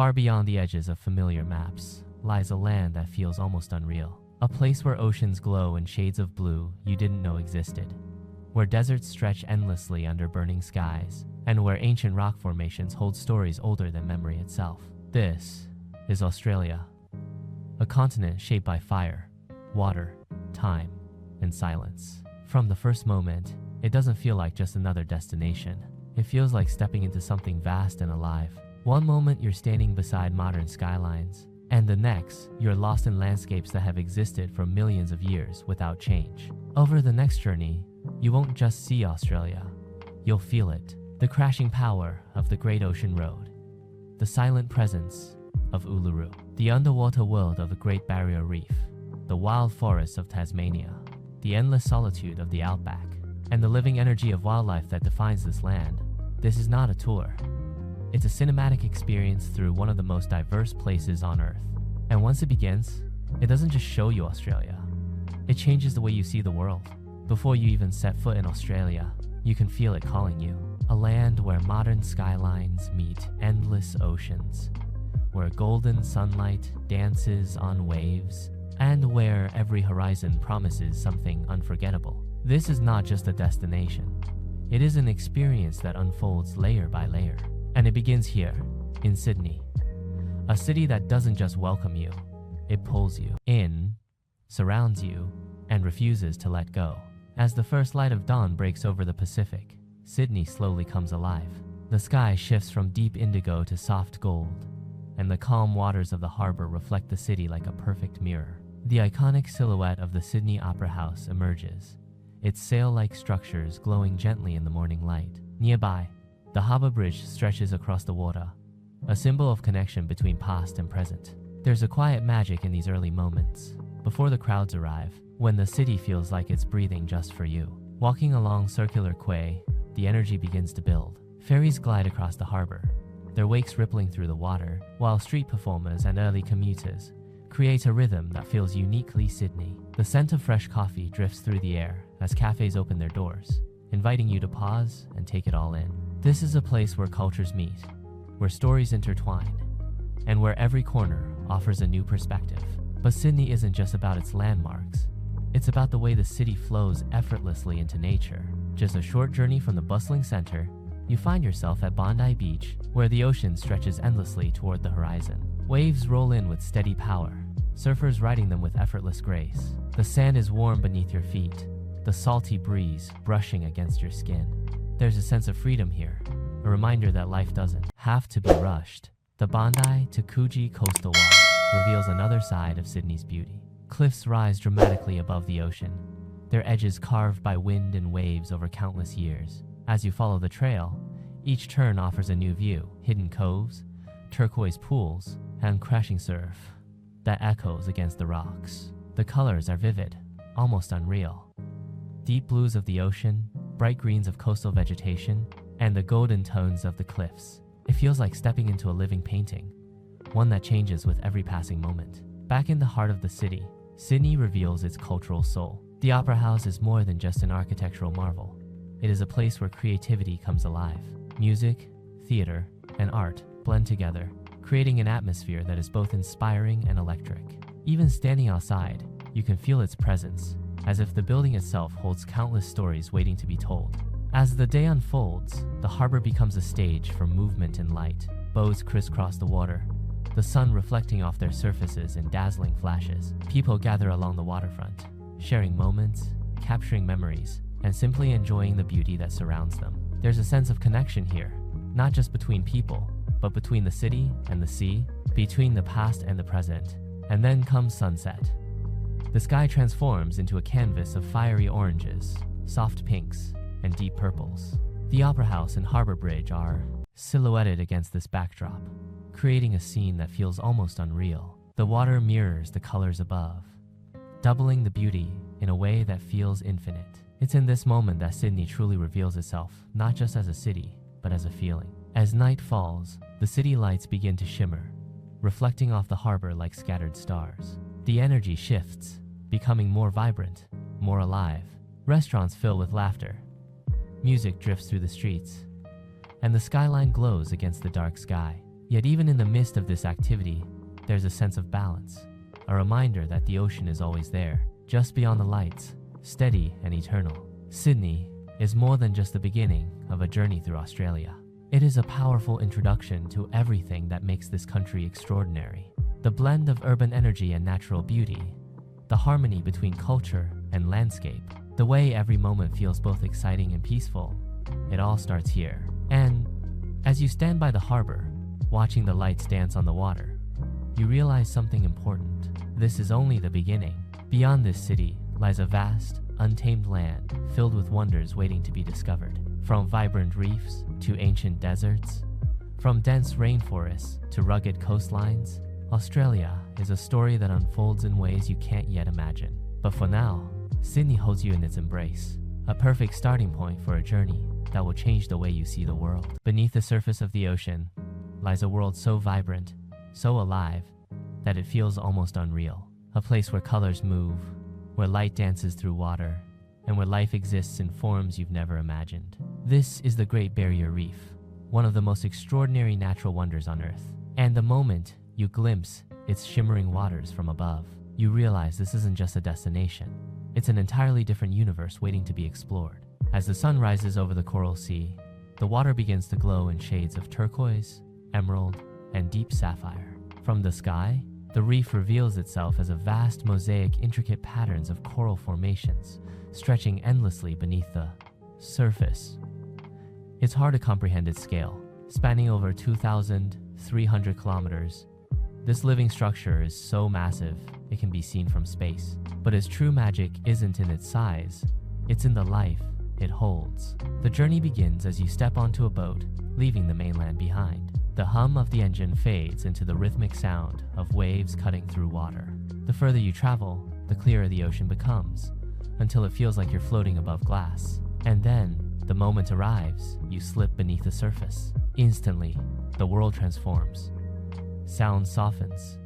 Far beyond the edges of familiar maps lies a land that feels almost unreal. A place where oceans glow in shades of blue you didn't know existed, where deserts stretch endlessly under burning skies, and where ancient rock formations hold stories older than memory itself. This is Australia, a continent shaped by fire, water, time, and silence. From the first moment, it doesn't feel like just another destination. It feels like stepping into something vast and alive. One moment you're standing beside modern skylines, and the next, you're lost in landscapes that have existed for millions of years without change. Over the next journey, you won't just see Australia, you'll feel it. The crashing power of the Great Ocean Road, the silent presence of Uluru, the underwater world of the Great Barrier Reef, the wild forests of Tasmania, the endless solitude of the Outback, and the living energy of wildlife that defines this land. This is not a tour. It's a cinematic experience through one of the most diverse places on Earth. And once it begins, it doesn't just show you Australia. It changes the way you see the world. Before you even set foot in Australia, you can feel it calling you. A land where modern skylines meet endless oceans, where golden sunlight dances on waves, and where every horizon promises something unforgettable. This is not just a destination. It is an experience that unfolds layer by layer. And it begins here, in Sydney. A city that doesn't just welcome you, it pulls you in, surrounds you, and refuses to let go. As the first light of dawn breaks over the Pacific, Sydney slowly comes alive. The sky shifts from deep indigo to soft gold, and the calm waters of the harbor reflect the city like a perfect mirror. The iconic silhouette of the Sydney Opera House emerges, its sail-like structures glowing gently in the morning light. Nearby, the Harbour Bridge stretches across the water, a symbol of connection between past and present. There's a quiet magic in these early moments, before the crowds arrive, when the city feels like it's breathing just for you. Walking along Circular Quay, the energy begins to build. Ferries glide across the harbour, their wakes rippling through the water, while street performers and early commuters create a rhythm that feels uniquely Sydney. The scent of fresh coffee drifts through the air as cafes open their doors, inviting you to pause and take it all in. This is a place where cultures meet, where stories intertwine, and where every corner offers a new perspective. But Sydney isn't just about its landmarks. It's about the way the city flows effortlessly into nature. Just a short journey from the bustling center, you find yourself at Bondi Beach, where the ocean stretches endlessly toward the horizon. Waves roll in with steady power, surfers riding them with effortless grace. The sand is warm beneath your feet, the salty breeze brushing against your skin. There's a sense of freedom here, a reminder that life doesn't have to be rushed. The Bondi to Coogee coastal walk reveals another side of Sydney's beauty. Cliffs rise dramatically above the ocean, their edges carved by wind and waves over countless years. As you follow the trail, each turn offers a new view: hidden coves, turquoise pools, and crashing surf that echoes against the rocks. The colors are vivid, almost unreal. Deep blues of the ocean, bright greens of coastal vegetation, and the golden tones of the cliffs. It feels like stepping into a living painting, one that changes with every passing moment. Back in the heart of the city, Sydney reveals its cultural soul. The Opera House is more than just an architectural marvel. It is a place where creativity comes alive. Music, theater, and art blend together, creating an atmosphere that is both inspiring and electric. Even standing outside, you can feel its presence, as if the building itself holds countless stories waiting to be told. As the day unfolds, the harbor becomes a stage for movement and light. Boats crisscross the water, the sun reflecting off their surfaces in dazzling flashes. People gather along the waterfront, sharing moments, capturing memories, and simply enjoying the beauty that surrounds them. There's a sense of connection here, not just between people, but between the city and the sea, between the past and the present. And then comes sunset. The sky transforms into a canvas of fiery oranges, soft pinks, and deep purples. The Opera House and Harbour Bridge are silhouetted against this backdrop, creating a scene that feels almost unreal. The water mirrors the colors above, doubling the beauty in a way that feels infinite. It's in this moment that Sydney truly reveals itself, not just as a city, but as a feeling. As night falls, the city lights begin to shimmer, reflecting off the harbor like scattered stars. The energy shifts, becoming more vibrant, more alive. Restaurants fill with laughter. Music drifts through the streets, and the skyline glows against the dark sky. Yet even in the midst of this activity, there's a sense of balance, a reminder that the ocean is always there, just beyond the lights, steady and eternal. Sydney is more than just the beginning of a journey through Australia. It is a powerful introduction to everything that makes this country extraordinary. The blend of urban energy and natural beauty, the harmony between culture and landscape, the way every moment feels both exciting and peaceful. It all starts here. And as you stand by the harbor, watching the lights dance on the water, you realize something important. This is only the beginning. Beyond this city lies a vast, untamed land filled with wonders waiting to be discovered. From vibrant reefs to ancient deserts, from dense rainforests to rugged coastlines, Australia is a story that unfolds in ways you can't yet imagine. But for now, Sydney holds you in its embrace, a perfect starting point for a journey that will change the way you see the world. Beneath the surface of the ocean lies a world so vibrant, so alive, that it feels almost unreal. A place where colors move, where light dances through water, and where life exists in forms you've never imagined. This is the Great Barrier Reef, one of the most extraordinary natural wonders on Earth. And the moment you glimpse its shimmering waters from above, you realize this isn't just a destination. It's an entirely different universe waiting to be explored. As the sun rises over the coral sea, the water begins to glow in shades of turquoise, emerald, and deep sapphire. From the sky, the reef reveals itself as a vast mosaic, intricate patterns of coral formations, stretching endlessly beneath the surface. It's hard to comprehend its scale. Spanning over 2,300 kilometers, this living structure is so massive it can be seen from space. But its true magic isn't in its size, it's in the life it holds. The journey begins as you step onto a boat, leaving the mainland behind. The hum of the engine fades into the rhythmic sound of waves cutting through water. The further you travel, the clearer the ocean becomes, until it feels like you're floating above glass. And then, the moment arrives, you slip beneath the surface. Instantly, the world transforms. Sound softens,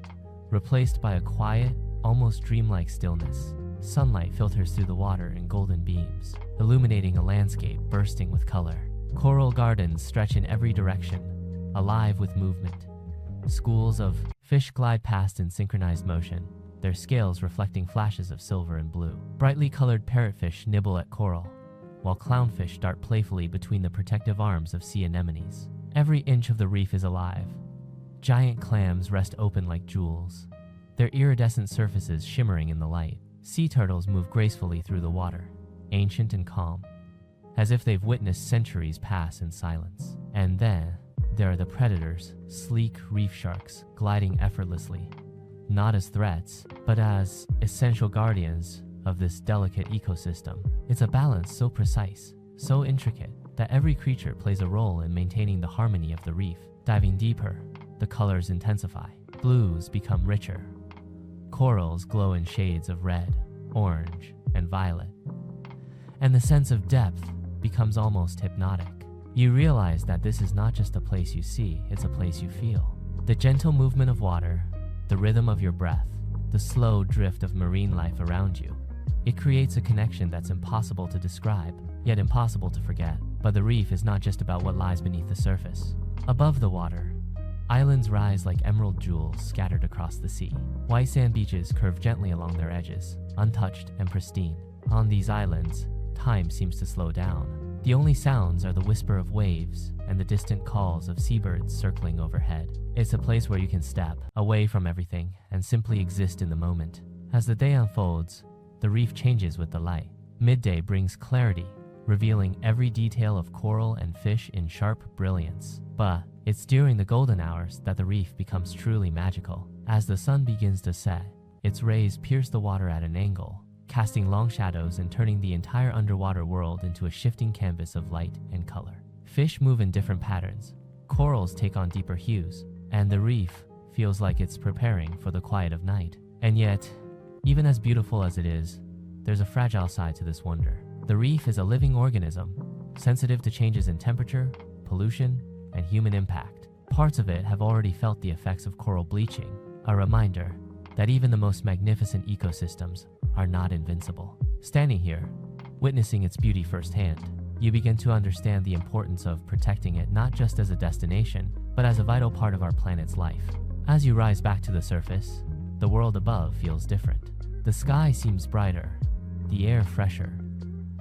replaced by a quiet, almost dreamlike stillness. Sunlight filters through the water in golden beams, illuminating a landscape bursting with color. Coral gardens stretch in every direction, alive with movement. Schools of fish glide past in synchronized motion, their scales reflecting flashes of silver and blue. Brightly colored parrotfish nibble at coral, while clownfish dart playfully between the protective arms of sea anemones. Every inch of the reef is alive. Giant clams rest open like jewels, their iridescent surfaces shimmering in the light. Sea turtles move gracefully through the water, ancient and calm, as if they've witnessed centuries pass in silence. And then, there are the predators, sleek reef sharks gliding effortlessly, not as threats, but as essential guardians of this delicate ecosystem. It's a balance so precise, so intricate, that every creature plays a role in maintaining the harmony of the reef. Diving deeper, the colors intensify. Blues become richer. Corals glow in shades of red, orange, and violet. And the sense of depth becomes almost hypnotic. You realize that this is not just a place you see, it's a place you feel. The gentle movement of water, the rhythm of your breath, the slow drift of marine life around you. It creates a connection that's impossible to describe, yet impossible to forget. But the reef is not just about what lies beneath the surface. Above the water, islands rise like emerald jewels scattered across the sea. White sand beaches curve gently along their edges, untouched and pristine. On these islands, time seems to slow down. The only sounds are the whisper of waves and the distant calls of seabirds circling overhead. It's a place where you can step away from everything and simply exist in the moment. As the day unfolds, the reef changes with the light. Midday brings clarity, revealing every detail of coral and fish in sharp brilliance. But it's during the golden hours that the reef becomes truly magical. As the sun begins to set, its rays pierce the water at an angle, casting long shadows and turning the entire underwater world into a shifting canvas of light and color. Fish move in different patterns, corals take on deeper hues, and the reef feels like it's preparing for the quiet of night. And yet, even as beautiful as it is, there's a fragile side to this wonder. The reef is a living organism, sensitive to changes in temperature, pollution, and human impact. Parts of it have already felt the effects of coral bleaching, a reminder that even the most magnificent ecosystems are not invincible. Standing here, witnessing its beauty firsthand, you begin to understand the importance of protecting it not just as a destination, but as a vital part of our planet's life. As you rise back to the surface, the world above feels different. The sky seems brighter, the air fresher,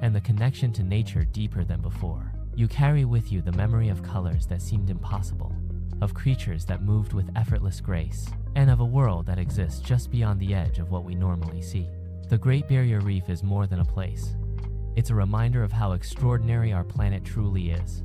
and the connection to nature deeper than before. You carry with you the memory of colors that seemed impossible, of creatures that moved with effortless grace, and of a world that exists just beyond the edge of what we normally see. The Great Barrier Reef is more than a place. It's a reminder of how extraordinary our planet truly is.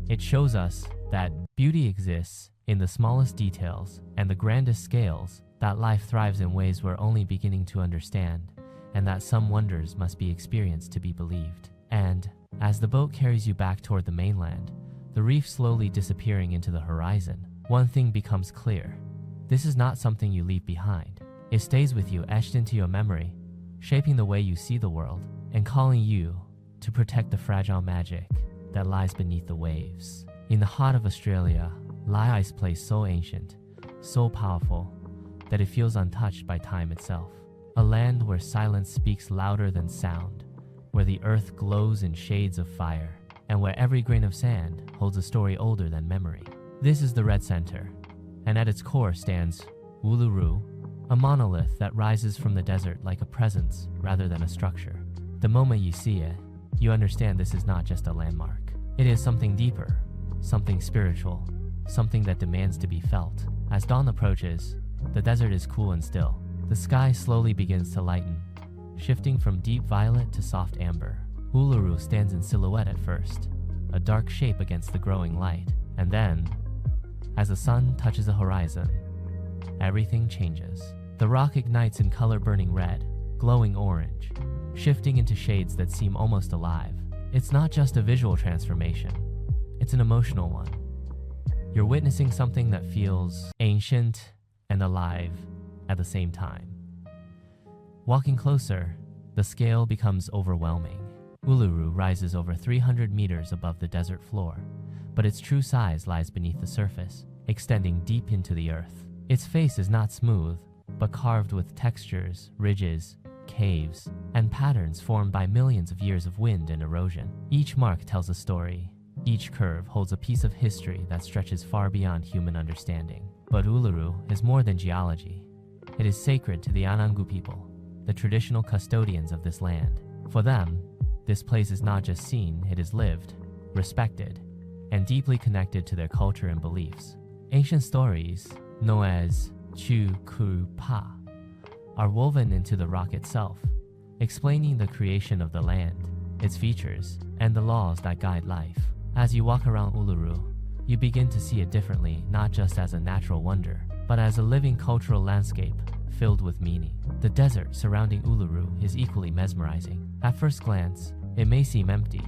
It shows us that beauty exists in the smallest details and the grandest scales, that life thrives in ways we're only beginning to understand, and that some wonders must be experienced to be believed. And as the boat carries you back toward the mainland, the reef slowly disappearing into the horizon, one thing becomes clear. This is not something you leave behind. It stays with you, etched into your memory, shaping the way you see the world, and calling you to protect the fragile magic that lies beneath the waves. In the heart of Australia lies a place so ancient, so powerful, that it feels untouched by time itself. A land where silence speaks louder than sound, where the earth glows in shades of fire, and where every grain of sand holds a story older than memory. This is the Red Centre, and at its core stands Uluru, a monolith that rises from the desert like a presence rather than a structure. The moment you see it, you understand this is not just a landmark. It is something deeper, something spiritual, something that demands to be felt. As dawn approaches, the desert is cool and still. The sky slowly begins to lighten, shifting from deep violet to soft amber. Uluru stands in silhouette at first, a dark shape against the growing light. And then, as the sun touches the horizon, everything changes. The rock ignites in color, burning red, glowing orange, shifting into shades that seem almost alive. It's not just a visual transformation, it's an emotional one. You're witnessing something that feels ancient and alive at the same time. Walking closer, the scale becomes overwhelming. Uluru rises over 300 meters above the desert floor, but its true size lies beneath the surface, extending deep into the earth. Its face is not smooth, but carved with textures, ridges, caves, and patterns formed by millions of years of wind and erosion. Each mark tells a story. Each curve holds a piece of history that stretches far beyond human understanding. But Uluru is more than geology. It is sacred to the Anangu people, the traditional custodians of this land. For them, this place is not just seen, it is lived, respected, and deeply connected to their culture and beliefs. Ancient stories, known as Chu Ku Pa, are woven into the rock itself, explaining the creation of the land, its features, and the laws that guide life. As you walk around Uluru, you begin to see it differently, not just as a natural wonder, but as a living cultural landscape filled with meaning. The desert surrounding Uluru is equally mesmerizing. At first glance, it may seem empty,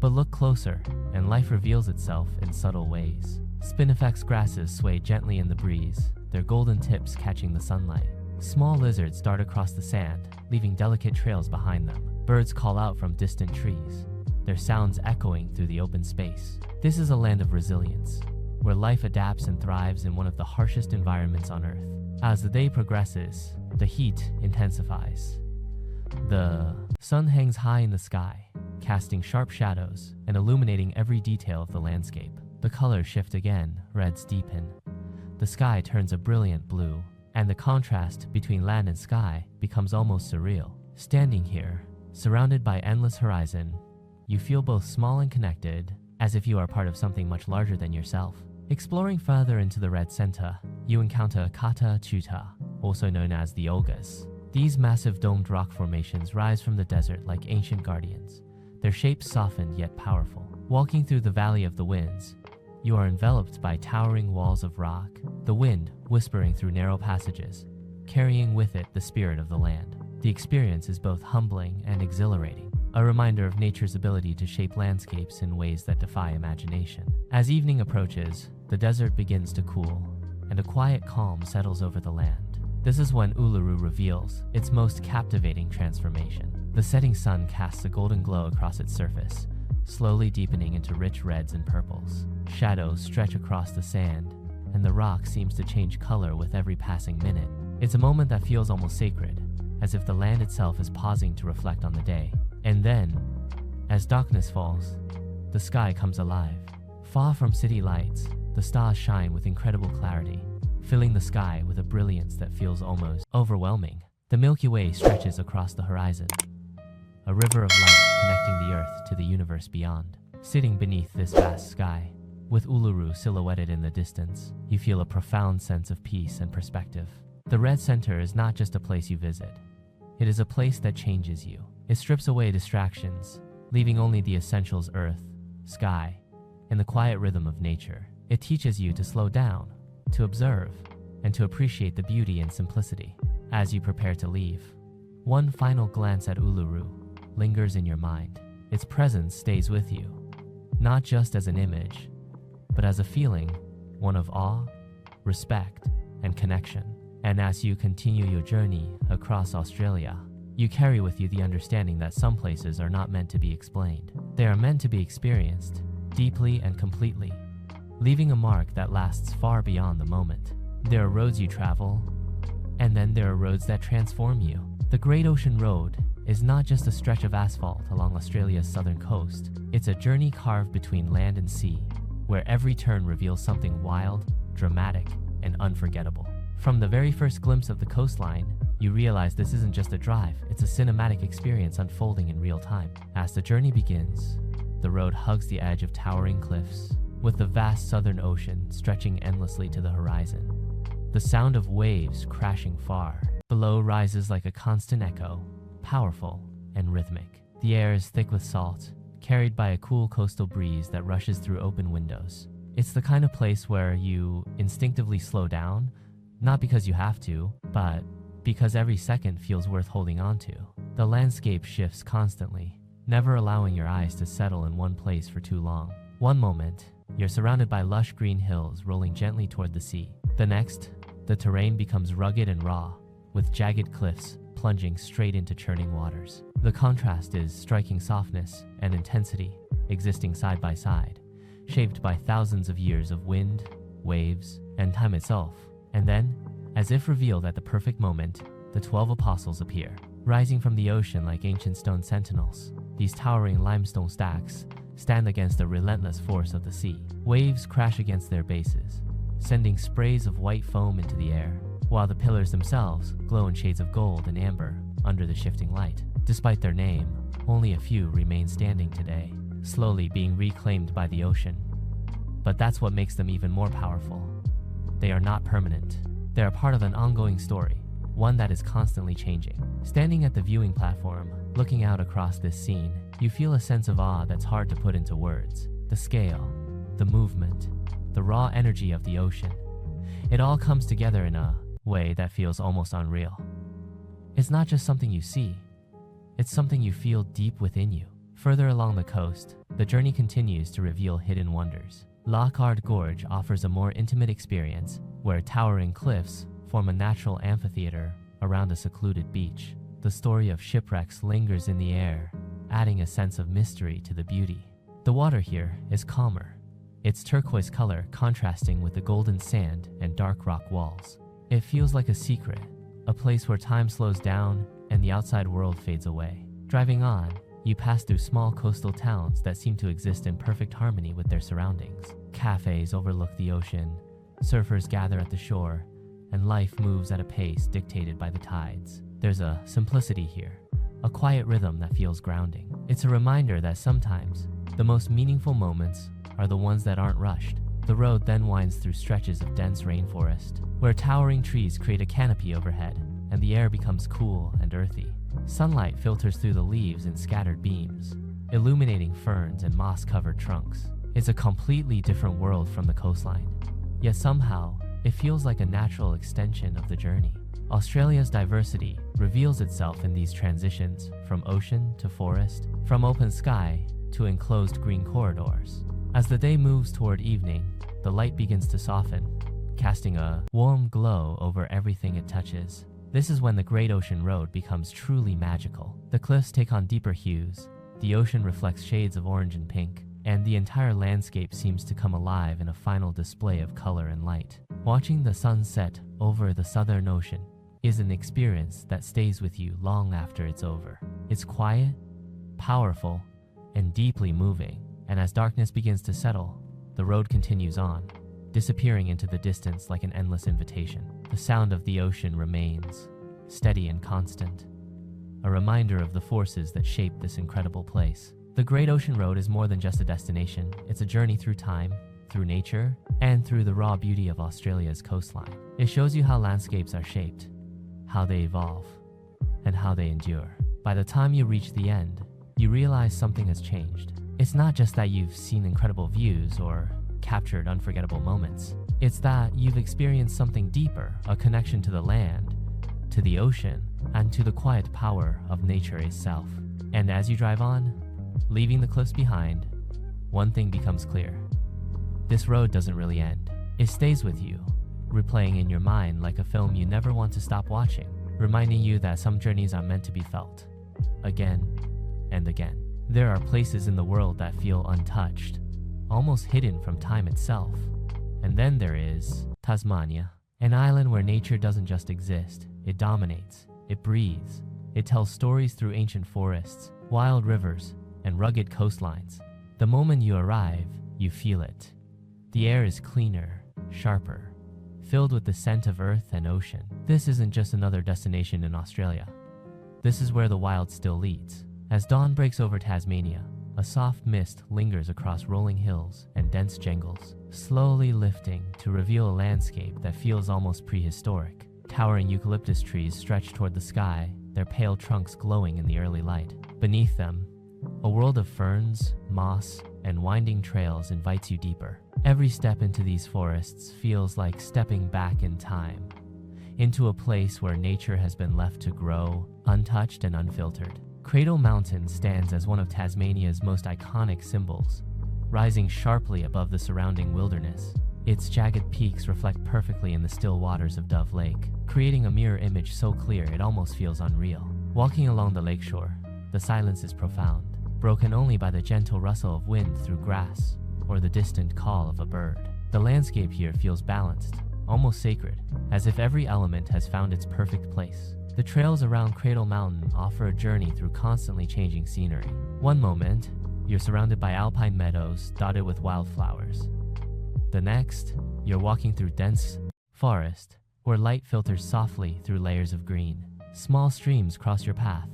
but look closer and life reveals itself in subtle ways. Spinifex grasses sway gently in the breeze, their golden tips catching the sunlight. Small lizards dart across the sand, leaving delicate trails behind them. Birds call out from distant trees, their sounds echoing through the open space. This is a land of resilience, where life adapts and thrives in one of the harshest environments on Earth. As the day progresses, the heat intensifies. The sun hangs high in the sky, casting sharp shadows and illuminating every detail of the landscape. The colors shift again, reds deepen. The sky turns a brilliant blue, and the contrast between land and sky becomes almost surreal. Standing here, surrounded by endless horizon, you feel both small and connected, as if you are part of something much larger than yourself. Exploring further into the Red Centre, you encounter Kata Chuta, also known as the Olgas. These massive domed rock formations rise from the desert like ancient guardians, their shapes softened yet powerful. Walking through the Valley of the Winds, you are enveloped by towering walls of rock, the wind whispering through narrow passages, carrying with it the spirit of the land. The experience is both humbling and exhilarating, a reminder of nature's ability to shape landscapes in ways that defy imagination. As evening approaches, the desert begins to cool, and a quiet calm settles over the land. This is when Uluru reveals its most captivating transformation. The setting sun casts a golden glow across its surface, slowly deepening into rich reds and purples. Shadows stretch across the sand, and the rock seems to change color with every passing minute. It's a moment that feels almost sacred, as if the land itself is pausing to reflect on the day. And then, as darkness falls, the sky comes alive. Far from city lights, the stars shine with incredible clarity, filling the sky with a brilliance that feels almost overwhelming. The Milky Way stretches across the horizon, a river of light connecting the Earth to the universe beyond. Sitting beneath this vast sky, with Uluru silhouetted in the distance, you feel a profound sense of peace and perspective. The Red Centre is not just a place you visit. It is a place that changes you. It strips away distractions, leaving only the essentials: earth, sky, and the quiet rhythm of nature. It teaches you to slow down, to observe, and to appreciate the beauty and simplicity. As you prepare to leave, one final glance at Uluru lingers in your mind. Its presence stays with you, not just as an image, but as a feeling, one of awe, respect, and connection. And as you continue your journey across Australia, you carry with you the understanding that some places are not meant to be explained. They are meant to be experienced deeply and completely, leaving a mark that lasts far beyond the moment. There are roads you travel, and then there are roads that transform you. The Great Ocean Road is not just a stretch of asphalt along Australia's southern coast. It's a journey carved between land and sea, where every turn reveals something wild, dramatic, and unforgettable. From the very first glimpse of the coastline, you realize this isn't just a drive, it's a cinematic experience unfolding in real time. As the journey begins, the road hugs the edge of towering cliffs, with the vast southern ocean stretching endlessly to the horizon. The sound of waves crashing far below rises like a constant echo, powerful and rhythmic. The air is thick with salt, carried by a cool coastal breeze that rushes through open windows. It's the kind of place where you instinctively slow down, not because you have to, but because every second feels worth holding on to. The landscape shifts constantly, never allowing your eyes to settle in one place for too long. One moment, you're surrounded by lush green hills rolling gently toward the sea. The next, the terrain becomes rugged and raw, with jagged cliffs plunging straight into churning waters. The contrast is striking: softness and intensity existing side by side, shaped by thousands of years of wind, waves, and time itself. And then, as if revealed at the perfect moment, the 12 apostles appear, rising from the ocean like ancient stone sentinels. These towering limestone stacks stand against the relentless force of the sea. Waves crash against their bases, sending sprays of white foam into the air, while the pillars themselves glow in shades of gold and amber under the shifting light. Despite their name, only a few remain standing today, slowly being reclaimed by the ocean. But that's what makes them even more powerful. They are not permanent. They are part of an ongoing story, one that is constantly changing. Standing at the viewing platform, looking out across this scene, you feel a sense of awe that's hard to put into words. The scale, the movement, the raw energy of the ocean. It all comes together in a way that feels almost unreal. It's not just something you see, it's something you feel deep within you. Further along the coast, the journey continues to reveal hidden wonders. Lockhart Gorge offers a more intimate experience, where towering cliffs form a natural amphitheater around a secluded beach. The story of shipwrecks lingers in the air, adding a sense of mystery to the beauty. The water here is calmer, its turquoise color contrasting with the golden sand and dark rock walls. It feels like a secret, a place where time slows down and the outside world fades away. Driving on, you pass through small coastal towns that seem to exist in perfect harmony with their surroundings. Cafes overlook the ocean, surfers gather at the shore, and life moves at a pace dictated by the tides. There's a simplicity here, a quiet rhythm that feels grounding. It's a reminder that sometimes the most meaningful moments are the ones that aren't rushed. The road then winds through stretches of dense rainforest, where towering trees create a canopy overhead, and the air becomes cool and earthy. Sunlight filters through the leaves in scattered beams, illuminating ferns and moss-covered trunks. It's a completely different world from the coastline, yet somehow it feels like a natural extension of the journey. Australia's diversity reveals itself in these transitions, from ocean to forest, from open sky to enclosed green corridors. As the day moves toward evening, the light begins to soften, casting a warm glow over everything it touches. This is when the Great Ocean Road becomes truly magical. The cliffs take on deeper hues, the ocean reflects shades of orange and pink, and the entire landscape seems to come alive in a final display of color and light. Watching the sun set over the Southern Ocean is an experience that stays with you long after it's over. It's quiet, powerful, and deeply moving, and as darkness begins to settle, the road continues on, disappearing into the distance like an endless invitation. The sound of the ocean remains, steady and constant, a reminder of the forces that shape this incredible place. The Great Ocean Road is more than just a destination. It's a journey through time, through nature, and through the raw beauty of Australia's coastline. It shows you how landscapes are shaped, how they evolve, and how they endure. By the time you reach the end, you realize something has changed. It's not just that you've seen incredible views or captured unforgettable moments. It's that you've experienced something deeper, a connection to the land, to the ocean, and to the quiet power of nature itself. And as you drive on, leaving the cliffs behind, one thing becomes clear. This road doesn't really end. It stays with you, replaying in your mind like a film you never want to stop watching, reminding you that some journeys are meant to be felt, again and again. There are places in the world that feel untouched, almost hidden from time itself. And then there is Tasmania, an island where nature doesn't just exist, it dominates, it breathes, it tells stories through ancient forests, wild rivers, and rugged coastlines. The moment you arrive, you feel it. The air is cleaner, sharper, filled with the scent of earth and ocean. This isn't just another destination in Australia. This is where the wild still leads. As dawn breaks over Tasmania, a soft mist lingers across rolling hills and dense jungles, slowly lifting to reveal a landscape that feels almost prehistoric. Towering eucalyptus trees stretch toward the sky, their pale trunks glowing in the early light. Beneath them, a world of ferns, moss, and winding trails invites you deeper. Every step into these forests feels like stepping back in time, into a place where nature has been left to grow, untouched and unfiltered. Cradle Mountain stands as one of Tasmania's most iconic symbols, rising sharply above the surrounding wilderness. Its jagged peaks reflect perfectly in the still waters of Dove Lake, creating a mirror image so clear it almost feels unreal. Walking along the lakeshore, the silence is profound, broken only by the gentle rustle of wind through grass or the distant call of a bird. The landscape here feels balanced, almost sacred, as if every element has found its perfect place. The trails around Cradle Mountain offer a journey through constantly changing scenery. One moment, you're surrounded by alpine meadows dotted with wildflowers. The next, you're walking through dense forest, where light filters softly through layers of green. Small streams cross your path,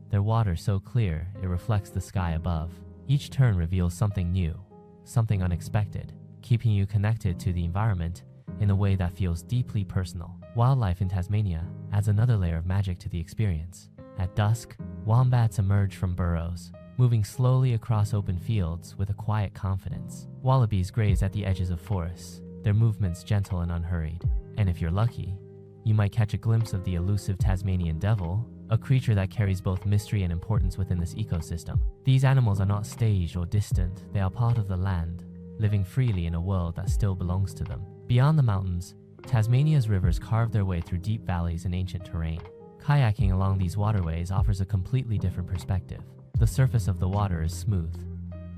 their water so clear it reflects the sky above. Each turn reveals something new, something unexpected, keeping you connected to the environment in a way that feels deeply personal. Wildlife in Tasmania adds another layer of magic to the experience. At dusk, wombats emerge from burrows, moving slowly across open fields with a quiet confidence. Wallabies graze at the edges of forests, their movements gentle and unhurried. And if you're lucky, you might catch a glimpse of the elusive Tasmanian devil, a creature that carries both mystery and importance within this ecosystem. These animals are not staged or distant, they are part of the land, living freely in a world that still belongs to them. Beyond the mountains, Tasmania's rivers carve their way through deep valleys and ancient terrain. Kayaking along these waterways offers a completely different perspective. The surface of the water is smooth,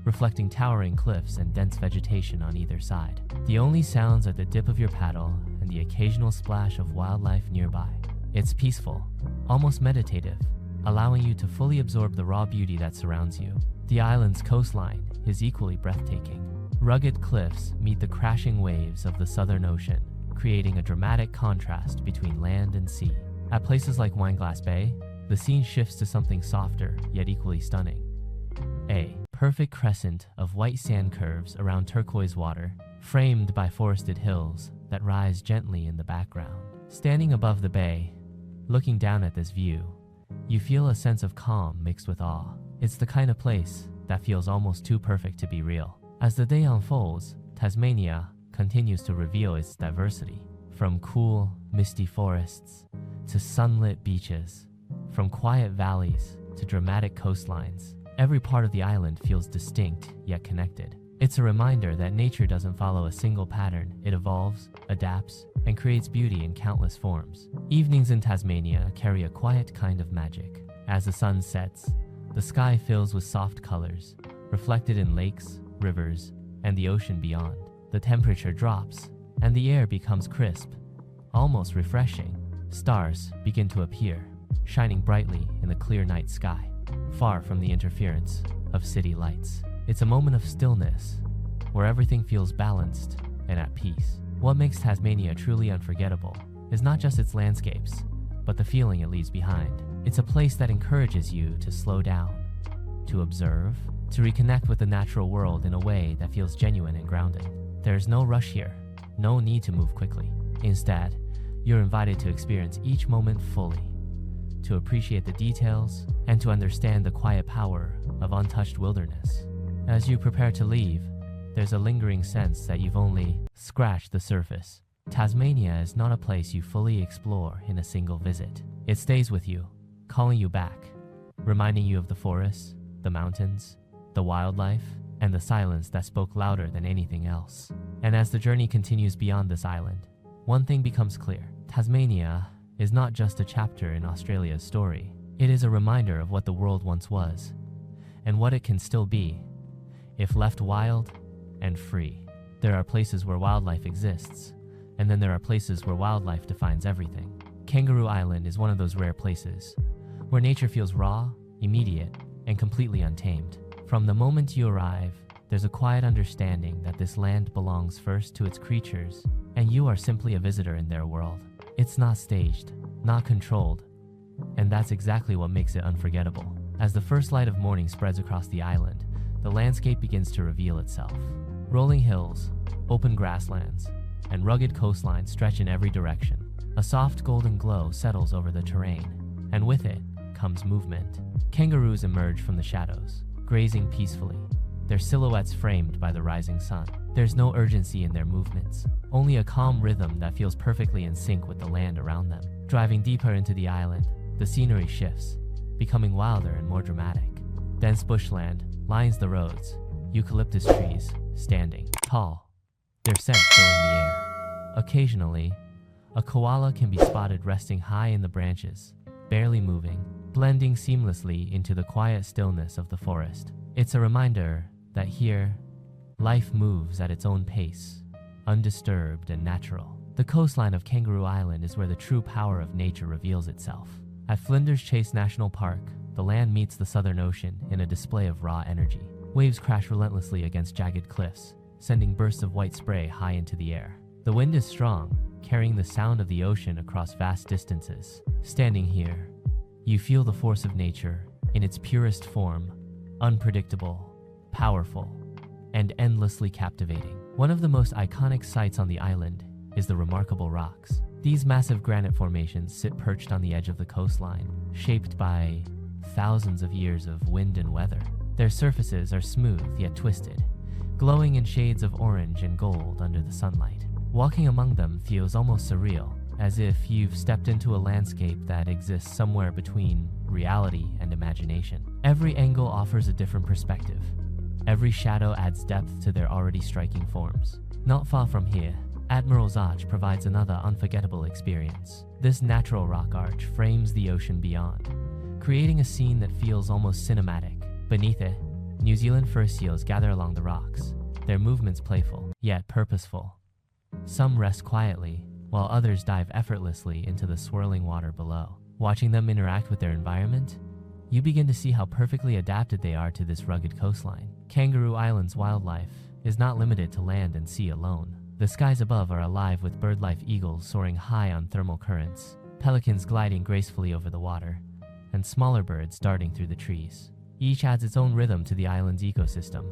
reflecting towering cliffs and dense vegetation on either side. The only sounds are the dip of your paddle and the occasional splash of wildlife nearby. It's peaceful, almost meditative, allowing you to fully absorb the raw beauty that surrounds you. The island's coastline is equally breathtaking. Rugged cliffs meet the crashing waves of the Southern Ocean, creating a dramatic contrast between land and sea. At places like Wineglass Bay, the scene shifts to something softer yet equally stunning. A perfect crescent of white sand curves around turquoise water, framed by forested hills that rise gently in the background. Standing above the bay, looking down at this view, you feel a sense of calm mixed with awe. It's the kind of place that feels almost too perfect to be real. As the day unfolds, Tasmania continues to reveal its diversity. From cool, misty forests to sunlit beaches, from quiet valleys to dramatic coastlines, every part of the island feels distinct yet connected. It's a reminder that nature doesn't follow a single pattern. It evolves, adapts, and creates beauty in countless forms. Evenings in Tasmania carry a quiet kind of magic. As the sun sets, the sky fills with soft colors, reflected in lakes, rivers, and the ocean beyond. The temperature drops, and the air becomes crisp, almost refreshing. Stars begin to appear, shining brightly in the clear night sky, far from the interference of city lights. It's a moment of stillness, where everything feels balanced and at peace. What makes Tasmania truly unforgettable is not just its landscapes, but the feeling it leaves behind. It's a place that encourages you to slow down, to observe, to reconnect with the natural world in a way that feels genuine and grounded. There's no rush here, no need to move quickly. Instead, you're invited to experience each moment fully, to appreciate the details, and to understand the quiet power of untouched wilderness. As you prepare to leave, there's a lingering sense that you've only scratched the surface. Tasmania is not a place you fully explore in a single visit. It stays with you, calling you back, reminding you of the forests, the mountains, the wildlife, and the silence that spoke louder than anything else. And as the journey continues beyond this island, one thing becomes clear. Tasmania is not just a chapter in Australia's story. It is a reminder of what the world once was, and what it can still be, if left wild and free. There are places where wildlife exists, and then there are places where wildlife defines everything. Kangaroo Island is one of those rare places, where nature feels raw, immediate, and completely untamed. From the moment you arrive, there's a quiet understanding that this land belongs first to its creatures, and you are simply a visitor in their world. It's not staged, not controlled, and that's exactly what makes it unforgettable. As the first light of morning spreads across the island, the landscape begins to reveal itself. Rolling hills, open grasslands, and rugged coastlines stretch in every direction. A soft golden glow settles over the terrain, and with it comes movement. Kangaroos emerge from the shadows, grazing peacefully, their silhouettes framed by the rising sun. There's no urgency in their movements, only a calm rhythm that feels perfectly in sync with the land around them. Driving deeper into the island, the scenery shifts, becoming wilder and more dramatic. Dense bushland lines the roads, eucalyptus trees standing tall, their scent filling the air. Occasionally, a koala can be spotted resting high in the branches, barely moving, blending seamlessly into the quiet stillness of the forest. It's a reminder that here, life moves at its own pace, undisturbed and natural. The coastline of Kangaroo Island is where the true power of nature reveals itself. At Flinders Chase National Park, the land meets the Southern Ocean in a display of raw energy. Waves crash relentlessly against jagged cliffs, sending bursts of white spray high into the air. The wind is strong, carrying the sound of the ocean across vast distances. Standing here, you feel the force of nature in its purest form, unpredictable, powerful, and endlessly captivating. One of the most iconic sights on the island is the remarkable rocks. These massive granite formations sit perched on the edge of the coastline, shaped by thousands of years of wind and weather. Their surfaces are smooth yet twisted, glowing in shades of orange and gold under the sunlight. Walking among them feels almost surreal, as if you've stepped into a landscape that exists somewhere between reality and imagination. Every angle offers a different perspective. Every shadow adds depth to their already striking forms. Not far from here, Admiral's Arch provides another unforgettable experience. This natural rock arch frames the ocean beyond, creating a scene that feels almost cinematic. Beneath it, New Zealand fur seals gather along the rocks, their movements playful, yet purposeful. Some rest quietly, while others dive effortlessly into the swirling water below. Watching them interact with their environment, you begin to see how perfectly adapted they are to this rugged coastline. Kangaroo Island's wildlife is not limited to land and sea alone. The skies above are alive with bird-life eagles soaring high on thermal currents, pelicans gliding gracefully over the water, and smaller birds darting through the trees. Each adds its own rhythm to the island's ecosystem,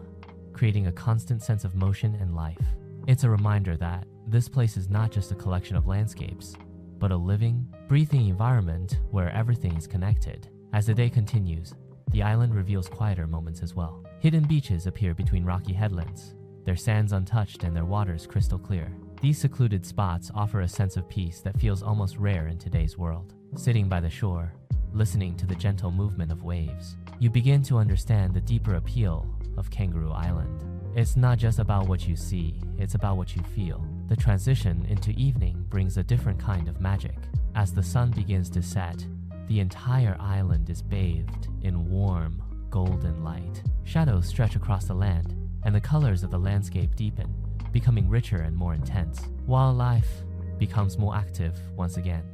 creating a constant sense of motion and life. It's a reminder that this place is not just a collection of landscapes, but a living, breathing environment where everything is connected. As the day continues, the island reveals quieter moments as well. Hidden beaches appear between rocky headlands, their sands untouched and their waters crystal clear. These secluded spots offer a sense of peace that feels almost rare in today's world. Sitting by the shore, listening to the gentle movement of waves, you begin to understand the deeper appeal of Kangaroo Island. It's not just about what you see, it's about what you feel. The transition into evening brings a different kind of magic. As the sun begins to set, the entire island is bathed in warm, golden light. Shadows stretch across the land, and the colors of the landscape deepen, becoming richer and more intense. Wildlife becomes more active once again,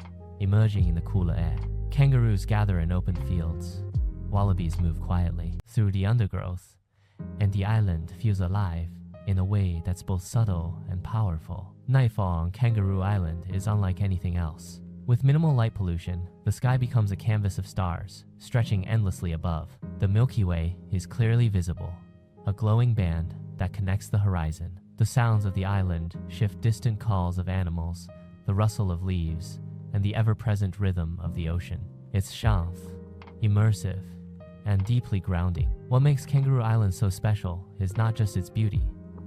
emerging in the cooler air. Kangaroos gather in open fields, wallabies move quietly through the undergrowth, and the island feels alive in a way that's both subtle and powerful. Nightfall on Kangaroo Island is unlike anything else. With minimal light pollution, the sky becomes a canvas of stars, stretching endlessly above. The Milky Way is clearly visible, a glowing band that connects the horizon. The sounds of the island shift distant calls of animals, the rustle of leaves, and the ever-present rhythm of the ocean. It's shaanth, immersive, and deeply grounding. What makes Kangaroo Island so special is not just its beauty,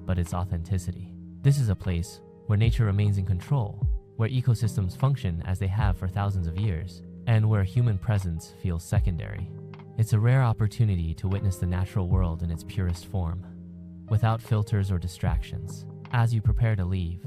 but its authenticity. This is a place where nature remains in control, where ecosystems function as they have for thousands of years, and where human presence feels secondary. It's a rare opportunity to witness the natural world in its purest form, without filters or distractions. As you prepare to leave,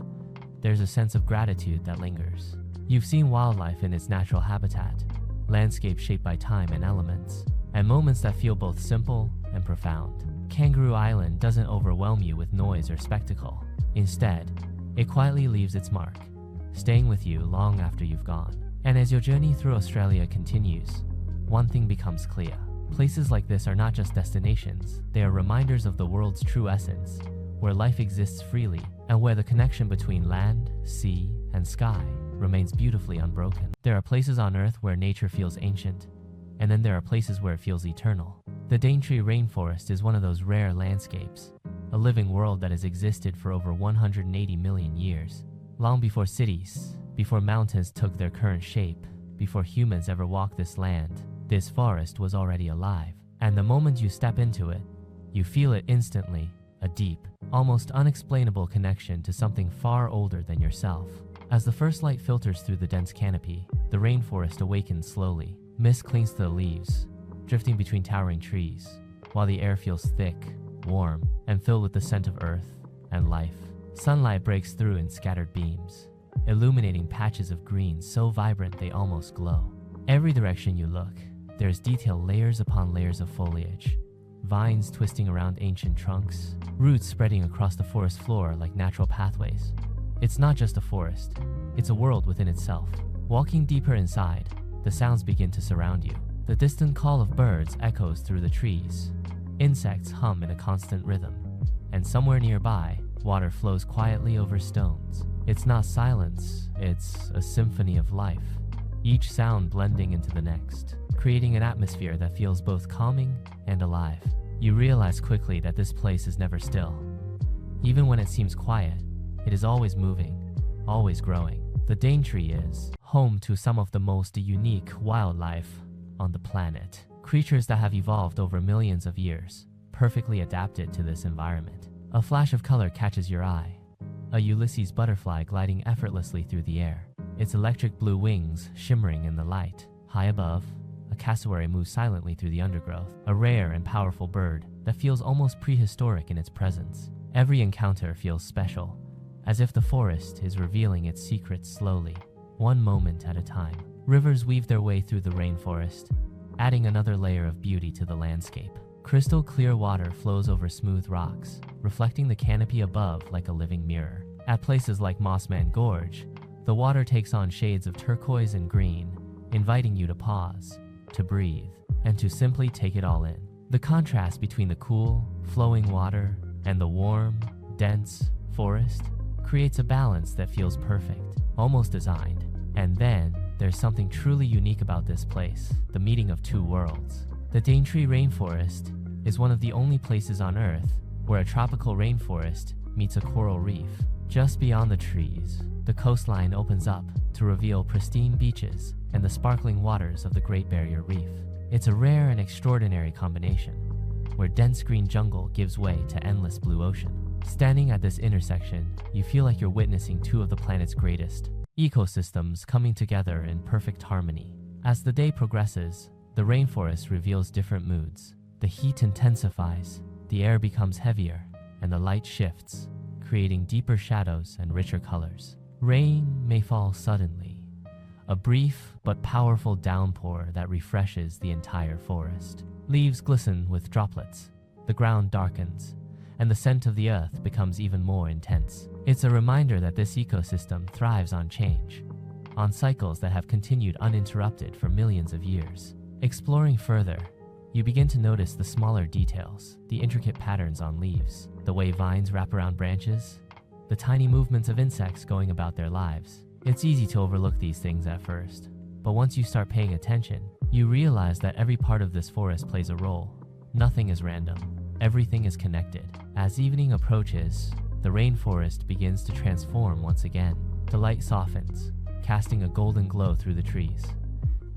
there's a sense of gratitude that lingers. You've seen wildlife in its natural habitat, landscapes shaped by time and elements, and moments that feel both simple and profound. Kangaroo Island doesn't overwhelm you with noise or spectacle. Instead, it quietly leaves its mark, staying with you long after you've gone. And as your journey through Australia continues, one thing becomes clear. Places like this are not just destinations, they are reminders of the world's true essence, where life exists freely and where the connection between land, sea, and sky remains beautifully unbroken. There are places on Earth where nature feels ancient, and then there are places where it feels eternal. The Daintree rainforest is one of those rare landscapes, a living world that has existed for over 180 million years. Long before cities, before mountains took their current shape, before humans ever walked this land, this forest was already alive. And the moment you step into it, you feel it instantly, a deep, almost unexplainable connection to something far older than yourself. As the first light filters through the dense canopy, the rainforest awakens slowly. Mist clings to the leaves, drifting between towering trees, while the air feels thick, warm, and filled with the scent of earth and life. Sunlight breaks through in scattered beams, illuminating patches of green so vibrant they almost glow. Every direction you look, there's detailed layers upon layers of foliage, vines twisting around ancient trunks, roots spreading across the forest floor like natural pathways. It's not just a forest, it's a world within itself. Walking deeper inside, the sounds begin to surround you. The distant call of birds echoes through the trees. Insects hum in a constant rhythm, and somewhere nearby, water flows quietly over stones. It's not silence, it's a symphony of life, each sound blending into the next, creating an atmosphere that feels both calming and alive. You realize quickly that this place is never still. Even when it seems quiet, it is always moving, always growing. The Daintree is home to some of the most unique wildlife on the planet. Creatures that have evolved over millions of years, perfectly adapted to this environment. A flash of color catches your eye. A Ulysses butterfly gliding effortlessly through the air, its electric blue wings shimmering in the light. High above, a cassowary moves silently through the undergrowth, a rare and powerful bird that feels almost prehistoric in its presence. Every encounter feels special, as if the forest is revealing its secrets slowly, one moment at a time. Rivers weave their way through the rainforest, adding another layer of beauty to the landscape. Crystal clear water flows over smooth rocks, reflecting the canopy above like a living mirror. At places like Mossman Gorge, the water takes on shades of turquoise and green, inviting you to pause, to breathe, and to simply take it all in. The contrast between the cool, flowing water and the warm, dense forest creates a balance that feels perfect, almost designed. And then, there's something truly unique about this place, the meeting of two worlds. The Daintree rainforest is one of the only places on Earth where a tropical rainforest meets a coral reef. Just beyond the trees, the coastline opens up to reveal pristine beaches and the sparkling waters of the Great Barrier Reef. It's a rare and extraordinary combination, where dense green jungle gives way to endless blue ocean. Standing at this intersection, you feel like you're witnessing two of the planet's greatest ecosystems coming together in perfect harmony. As the day progresses, the rainforest reveals different moods. The heat intensifies, the air becomes heavier, and the light shifts, creating deeper shadows and richer colors. Rain may fall suddenly, a brief but powerful downpour that refreshes the entire forest. Leaves glisten with droplets, the ground darkens, and the scent of the earth becomes even more intense. It's a reminder that this ecosystem thrives on change, on cycles that have continued uninterrupted for millions of years. Exploring further, You begin to notice the smaller details, the intricate patterns on leaves, the way vines wrap around branches, the tiny movements of insects going about their lives. It's easy to overlook these things at first, but once you start paying attention, you realize that every part of this forest plays a role. Nothing is random. Everything is connected. As evening approaches, the rainforest begins to transform once again. The light softens, casting a golden glow through the trees,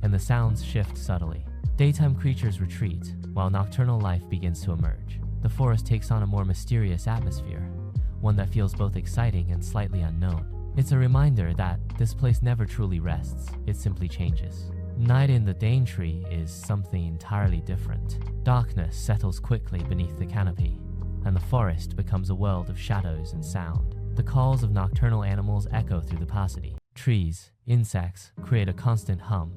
and the sounds shift subtly. Daytime creatures retreat, while nocturnal life begins to emerge. The forest takes on a more mysterious atmosphere, one that feels both exciting and slightly unknown. It's a reminder that this place never truly rests, it simply changes. Night in the Daintree is something entirely different. Darkness settles quickly beneath the canopy, and the forest becomes a world of shadows and sound. The calls of nocturnal animals echo through the passages. Trees, insects create a constant hum,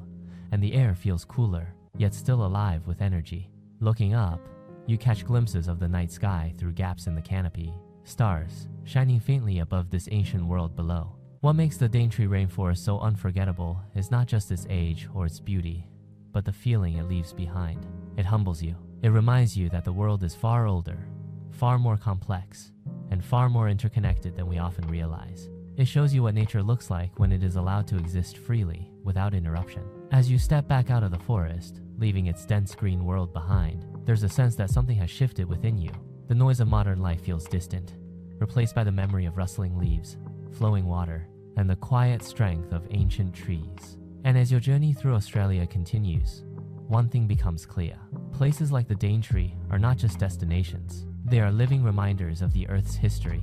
and the air feels cooler, yet still alive with energy. Looking up, you catch glimpses of the night sky through gaps in the canopy, stars shining faintly above this ancient world below. What makes the Daintree rainforest so unforgettable is not just its age or its beauty, but the feeling it leaves behind. It humbles you. It reminds you that the world is far older, far more complex, and far more interconnected than we often realize. It shows you what nature looks like when it is allowed to exist freely, without interruption. As you step back out of the forest, leaving its dense green world behind, there's a sense that something has shifted within you. The noise of modern life feels distant, replaced by the memory of rustling leaves, flowing water, and the quiet strength of ancient trees. And as your journey through Australia continues, one thing becomes clear. Places like the Daintree are not just destinations. They are living reminders of the Earth's history,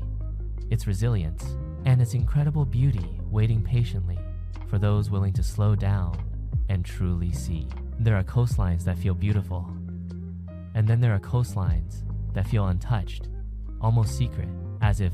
its resilience, and its incredible beauty waiting patiently for those willing to slow down and truly see. There are coastlines that feel beautiful, and then there are coastlines that feel untouched, almost secret, as if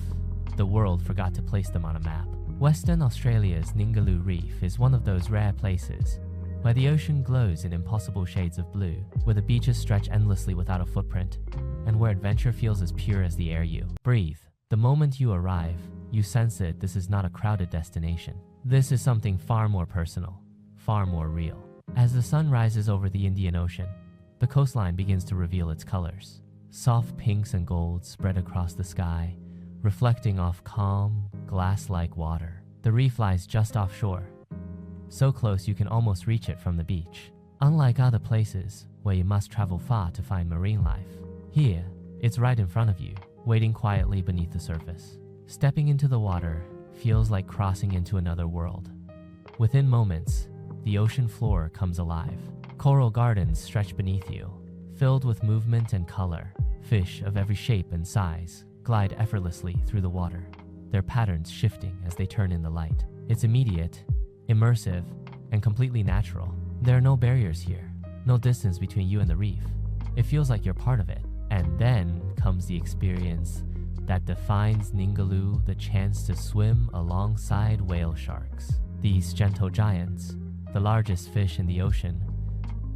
the world forgot to place them on a map. Western Australia's Ningaloo Reef is one of those rare places where the ocean glows in impossible shades of blue, where the beaches stretch endlessly without a footprint, and where adventure feels as pure as the air you breathe. The moment you arrive, you sense that this is not a crowded destination. This is something far more personal, far more real. As the sun rises over the Indian Ocean, the coastline begins to reveal its colors. Soft pinks and golds spread across the sky, reflecting off calm, glass-like water. The reef lies just offshore, so close you can almost reach it from the beach. Unlike other places where you must travel far to find marine life, here, it's right in front of you, waiting quietly beneath the surface. Stepping into the water feels like crossing into another world. Within moments, the ocean floor comes alive. Coral gardens stretch beneath you, filled with movement and color. Fish of every shape and size glide effortlessly through the water, their patterns shifting as they turn in the light. It's immediate, immersive, and completely natural. There are no barriers here, no distance between you and the reef. It feels like you're part of it. And then comes the experience that defines Ningaloo, the chance to swim alongside whale sharks. These gentle giants, the largest fish in the ocean,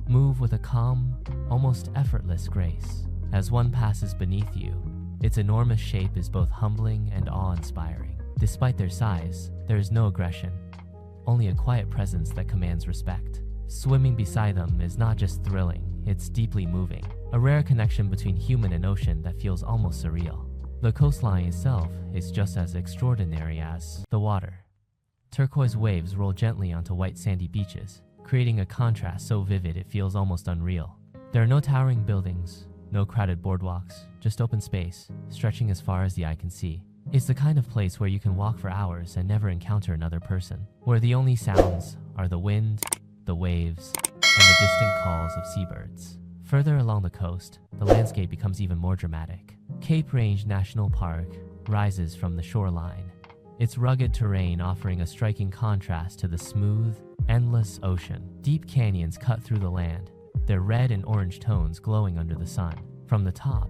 move with a calm, almost effortless grace. As one passes beneath you, its enormous shape is both humbling and awe-inspiring. Despite their size, there is no aggression, only a quiet presence that commands respect. Swimming beside them is not just thrilling, it's deeply moving, a rare connection between human and ocean that feels almost surreal. The coastline itself is just as extraordinary as the water. Turquoise waves roll gently onto white sandy beaches, creating a contrast so vivid it feels almost unreal. There are no towering buildings, no crowded boardwalks, just open space, stretching as far as the eye can see. It's the kind of place where you can walk for hours and never encounter another person, where the only sounds are the wind, the waves, and the distant calls of seabirds. Further along the coast, the landscape becomes even more dramatic. Cape Range National Park rises from the shoreline, its rugged terrain offering a striking contrast to the smooth, endless ocean. Deep canyons cut through the land, their red and orange tones glowing under the sun. From the top,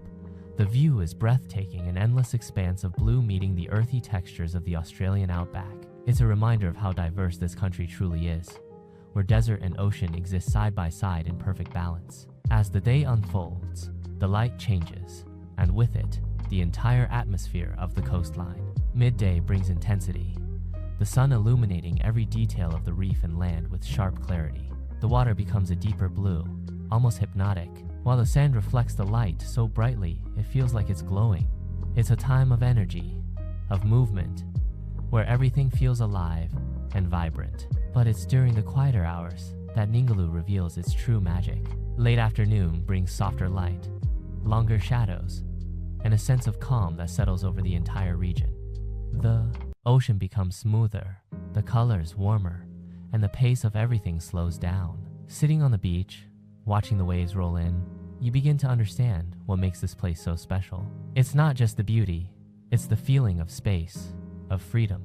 the view is breathtaking, an endless expanse of blue meeting the earthy textures of the Australian outback. It's a reminder of how diverse this country truly is, where desert and ocean exist side by side in perfect balance. As the day unfolds, the light changes, and with it, the entire atmosphere of the coastline. Midday brings intensity, the sun illuminating every detail of the reef and land with sharp clarity. The water becomes a deeper blue, almost hypnotic, while the sand reflects the light so brightly it feels like it's glowing. It's a time of energy, of movement, where everything feels alive and vibrant. But it's during the quieter hours that Ningaloo reveals its true magic. Late afternoon brings softer light, longer shadows, and a sense of calm that settles over the entire region. The ocean becomes smoother, the colors warmer, and the pace of everything slows down. Sitting on the beach, watching the waves roll in, you begin to understand what makes this place so special. It's not just the beauty, it's the feeling of space, of freedom,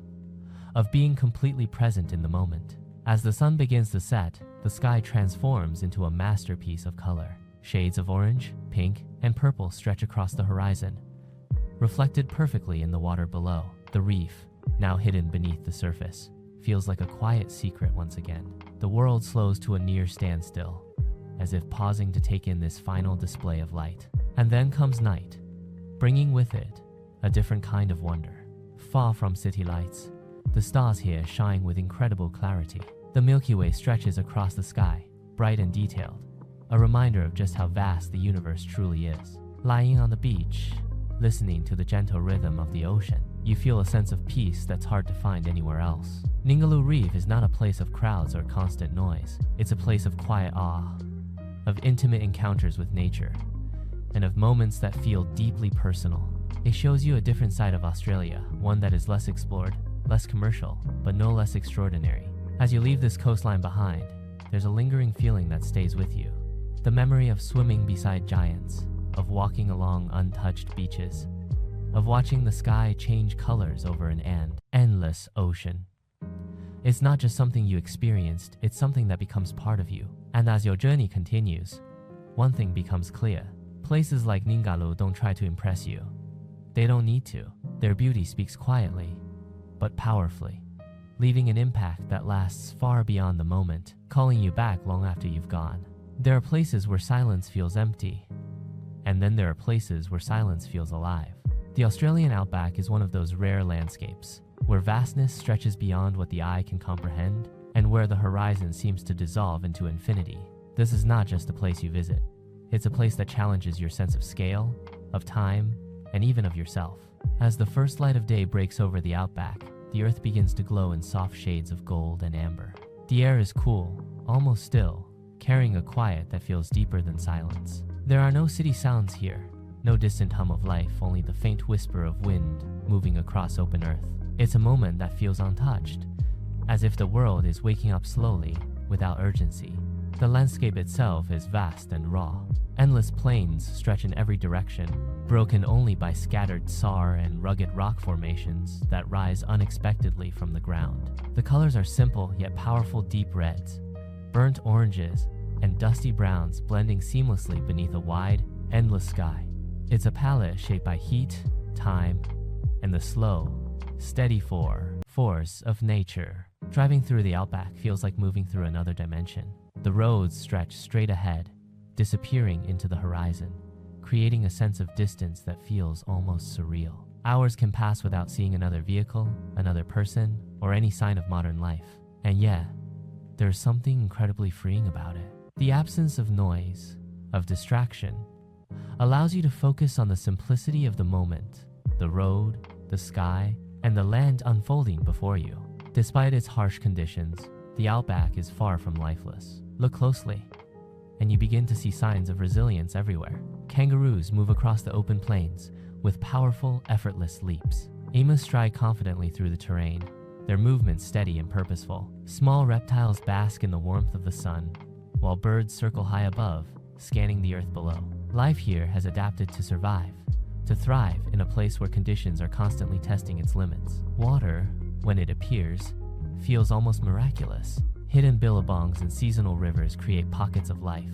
of being completely present in the moment. As the sun begins to set, the sky transforms into a masterpiece of color. Shades of orange, pink, and purple stretch across the horizon, reflected perfectly in the water below. The reef, now hidden beneath the surface, feels like a quiet secret once again. The world slows to a near standstill, as if pausing to take in this final display of light. And then comes night, bringing with it a different kind of wonder. Far from city lights, the stars here shine with incredible clarity. The Milky Way stretches across the sky, bright and detailed, a reminder of just how vast the universe truly is. Lying on the beach, listening to the gentle rhythm of the ocean, you feel a sense of peace that's hard to find anywhere else. Ningaloo Reef is not a place of crowds or constant noise. It's a place of quiet awe, of intimate encounters with nature, and of moments that feel deeply personal. It shows you a different side of Australia, one that is less explored, less commercial, but no less extraordinary. As you leave this coastline behind, there's a lingering feeling that stays with you. The memory of swimming beside giants, of walking along untouched beaches, of watching the sky change colors over an endless ocean. It's not just something you experienced, it's something that becomes part of you. And as your journey continues, one thing becomes clear. Places like Ningaloo don't try to impress you. They don't need to. Their beauty speaks quietly, but powerfully, leaving an impact that lasts far beyond the moment, calling you back long after you've gone. There are places where silence feels empty, and then there are places where silence feels alive. The Australian Outback is one of those rare landscapes, where vastness stretches beyond what the eye can comprehend, and where the horizon seems to dissolve into infinity. This is not just a place you visit. It's a place that challenges your sense of scale, of time, and even of yourself. As the first light of day breaks over the Outback, the earth begins to glow in soft shades of gold and amber. The air is cool, almost still, carrying a quiet that feels deeper than silence. There are no city sounds here, no distant hum of life, only the faint whisper of wind moving across open earth. It's a moment that feels untouched, as if the world is waking up slowly, without urgency. The landscape itself is vast and raw. Endless plains stretch in every direction, broken only by scattered sar and rugged rock formations that rise unexpectedly from the ground. The colors are simple yet powerful: deep reds, burnt oranges, and dusty browns blending seamlessly beneath a wide, endless sky. It's a palette shaped by heat, time, and the slow, steady force of nature. Driving through the Outback feels like moving through another dimension. The roads stretch straight ahead, disappearing into the horizon, creating a sense of distance that feels almost surreal. Hours can pass without seeing another vehicle, another person, or any sign of modern life. And yet, there's something incredibly freeing about it. The absence of noise, of distraction, allows you to focus on the simplicity of the moment, the road, the sky, and the land unfolding before you. Despite its harsh conditions, the Outback is far from lifeless. Look closely, and you begin to see signs of resilience everywhere. Kangaroos move across the open plains with powerful, effortless leaps. Emus stride confidently through the terrain, their movements steady and purposeful. Small reptiles bask in the warmth of the sun, while birds circle high above, scanning the earth below. Life here has adapted to survive, to thrive in a place where conditions are constantly testing its limits. Water, when it appears, feels almost miraculous. Hidden billabongs and seasonal rivers create pockets of life,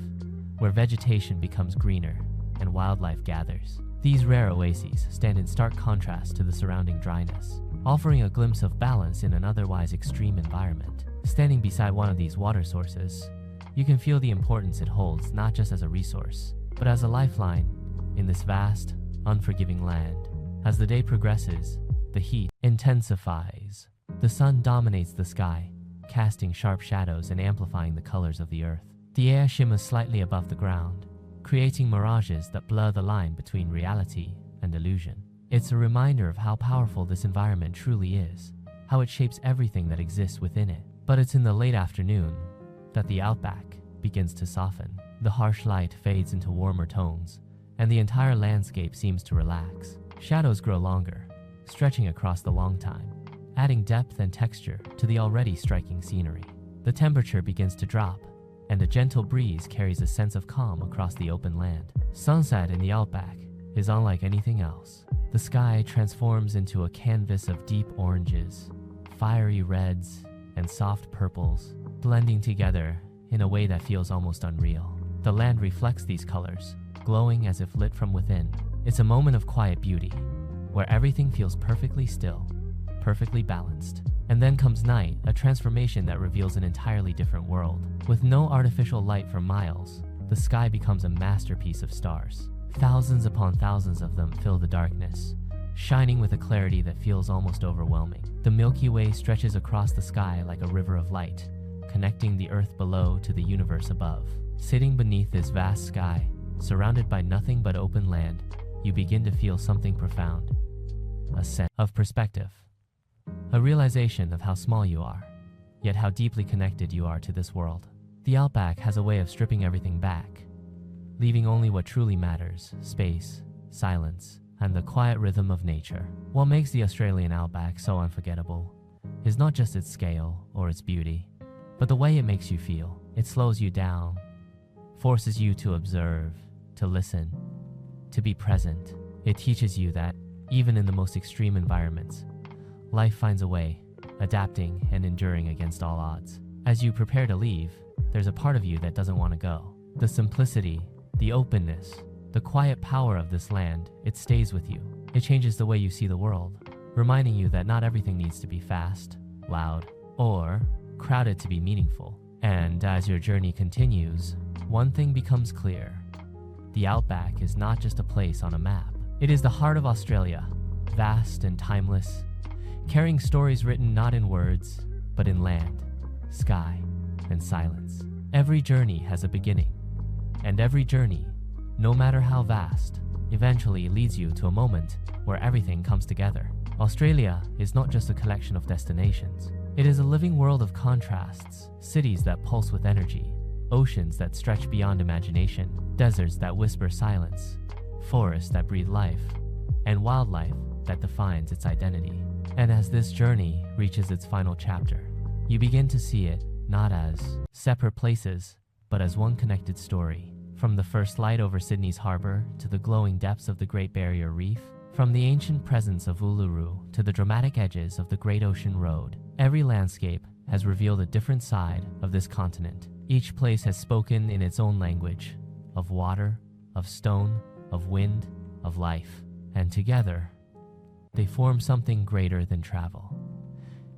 where vegetation becomes greener and wildlife gathers. These rare oases stand in stark contrast to the surrounding dryness, offering a glimpse of balance in an otherwise extreme environment. Standing beside one of these water sources, you can feel the importance it holds not just as a resource, but as a lifeline in this vast, unforgiving land. As the day progresses, the heat intensifies. The sun dominates the sky, casting sharp shadows and amplifying the colors of the earth. The air shimmers slightly above the ground, creating mirages that blur the line between reality and illusion. It's a reminder of how powerful this environment truly is, how it shapes everything that exists within it. But it's in the late afternoon that the Outback begins to soften. The harsh light fades into warmer tones, and the entire landscape seems to relax. Shadows grow longer, stretching across the long time, adding depth and texture to the already striking scenery. The temperature begins to drop, and a gentle breeze carries a sense of calm across the open land. Sunset in the Outback is unlike anything else. The sky transforms into a canvas of deep oranges, fiery reds, and soft purples, blending together in a way that feels almost unreal. The land reflects these colors, glowing as if lit from within. It's a moment of quiet beauty, where everything feels perfectly still, perfectly balanced. And then comes night, a transformation that reveals an entirely different world. With no artificial light for miles, the sky becomes a masterpiece of stars. Thousands upon thousands of them fill the darkness, shining with a clarity that feels almost overwhelming. The Milky Way stretches across the sky like a river of light, connecting the earth below to the universe above. Sitting beneath this vast sky, surrounded by nothing but open land, you begin to feel something profound, a sense of perspective, a realization of how small you are, yet how deeply connected you are to this world. The Outback has a way of stripping everything back, leaving only what truly matters: space, silence, and the quiet rhythm of nature. What makes the Australian Outback so unforgettable is not just its scale or its beauty, but the way it makes you feel. It slows you down, forces you to observe, to listen, to be present. It teaches you that, even in the most extreme environments, life finds a way, adapting and enduring against all odds. As you prepare to leave, there's a part of you that doesn't want to go. The simplicity, the openness, the quiet power of this land, it stays with you. It changes the way you see the world, reminding you that not everything needs to be fast, loud, or crowded to be meaningful. And as your journey continues, one thing becomes clear. The Outback is not just a place on a map. It is the heart of Australia, vast and timeless, carrying stories written not in words, but in land, sky, and silence. Every journey has a beginning, and every journey, no matter how vast, eventually leads you to a moment where everything comes together. Australia is not just a collection of destinations. It is a living world of contrasts, cities that pulse with energy, oceans that stretch beyond imagination, deserts that whisper silence, forests that breathe life, and wildlife that defines its identity. And as this journey reaches its final chapter, you begin to see it not as separate places, but as one connected story. From the first light over Sydney's harbour to the glowing depths of the Great Barrier Reef, from the ancient presence of Uluru to the dramatic edges of the Great Ocean Road, every landscape has revealed a different side of this continent. Each place has spoken in its own language, of water, of stone, of wind, of life. And together, they form something greater than travel.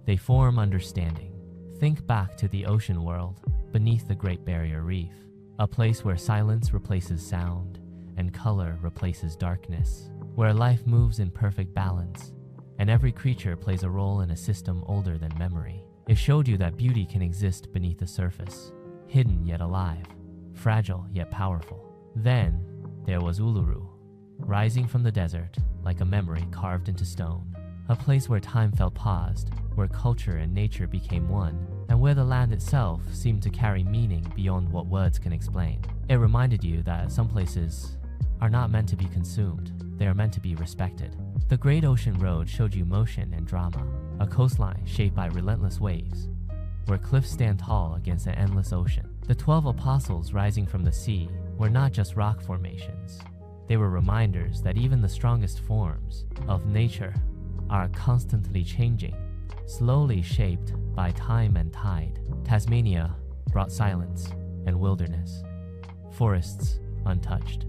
They form understanding. Think back to the ocean world beneath the Great Barrier Reef, a place where silence replaces sound and color replaces darkness, where life moves in perfect balance, and every creature plays a role in a system older than memory. It showed you that beauty can exist beneath the surface, hidden yet alive, fragile yet powerful. Then there was Uluru, rising from the desert like a memory carved into stone, a place where time felt paused, where culture and nature became one, and where the land itself seemed to carry meaning beyond what words can explain. It reminded you that some places are not meant to be consumed, they are meant to be respected. The Great Ocean Road showed you motion and drama, a coastline shaped by relentless waves, where cliffs stand tall against an endless ocean. The 12 apostles rising from the sea were not just rock formations. They were reminders that even the strongest forms of nature are constantly changing, slowly shaped by time and tide. Tasmania brought silence and wilderness, forests untouched,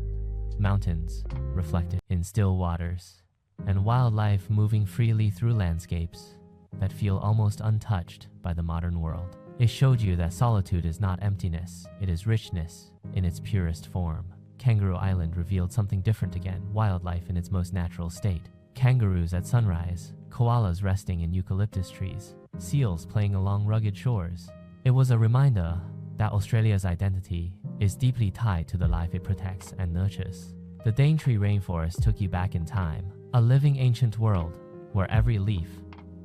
mountains reflected in still waters, and wildlife moving freely through landscapes that feel almost untouched by the modern world. It showed you that solitude is not emptiness, it is richness in its purest form. Kangaroo Island revealed something different again, wildlife in its most natural state. Kangaroos at sunrise, koalas resting in eucalyptus trees, seals playing along rugged shores. It was a reminder that Australia's identity is deeply tied to the life it protects and nurtures. The Daintree rainforest took you back in time, a living ancient world where every leaf,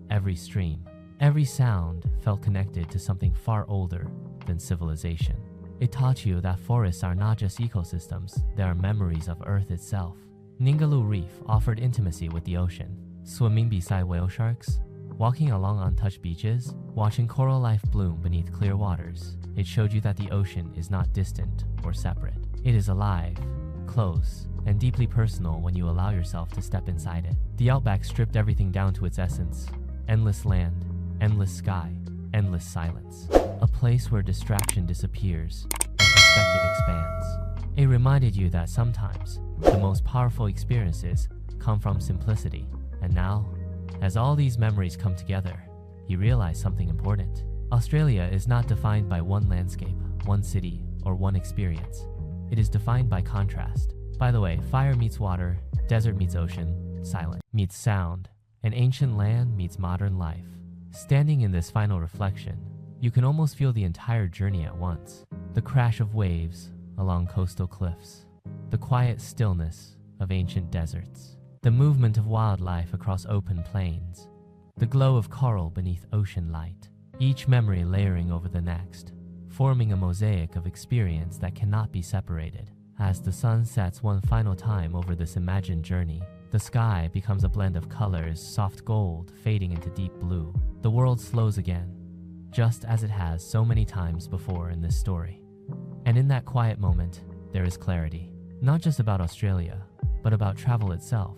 every stream, every sound felt connected to something far older than civilization. It taught you that forests are not just ecosystems, they are memories of Earth itself. Ningaloo Reef offered intimacy with the ocean, swimming beside whale sharks, walking along untouched beaches, watching coral life bloom beneath clear waters. It showed you that the ocean is not distant or separate. It is alive, close, and deeply personal when you allow yourself to step inside it. The Outback stripped everything down to its essence: endless land, endless sky, endless silence. A place where distraction disappears and perspective expands. It reminded you that sometimes the most powerful experiences come from simplicity. And now, as all these memories come together, you realize something important. Australia is not defined by one landscape, one city, or one experience. It is defined by contrast. By the way, fire meets water, desert meets ocean, silence meets sound, and ancient land meets modern life. Standing in this final reflection, you can almost feel the entire journey at once. The crash of waves along coastal cliffs, the quiet stillness of ancient deserts, the movement of wildlife across open plains, the glow of coral beneath ocean light, each memory layering over the next, forming a mosaic of experience that cannot be separated. As the sun sets one final time over this imagined journey, the sky becomes a blend of colors, soft gold fading into deep blue. The world slows again, just as it has so many times before in this story. And in that quiet moment, there is clarity, not just about Australia, but about travel itself,